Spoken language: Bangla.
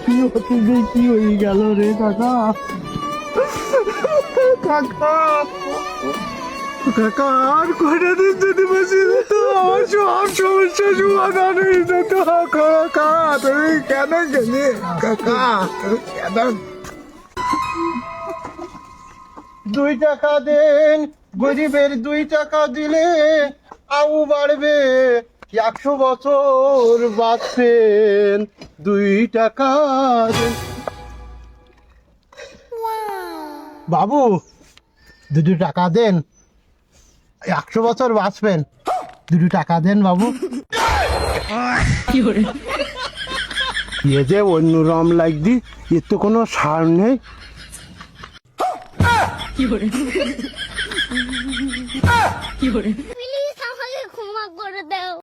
কি হতে যে কি হয়ে গেল রে কাকা। কাকা কাকা আর কটা দিন যদি বেশি দিত আমার সব সমস্যা সমাধান হয়ে যেত। কাকা তুমি কেন গেলে কাকা, তুমি কেন? 2 টাকা দেন, গরিবের 2 টাকা দিলে আউ বাড়বে, 100 বছর বাঁচবেন। 2 টাকা দেন। বাবু 2 টাকা দেন, 100 বছর বাঁচবেন। 2 টাকা দেন বাবু। এ যে অন্য রম লাগদি, এর তো কোনো সার নেই। কি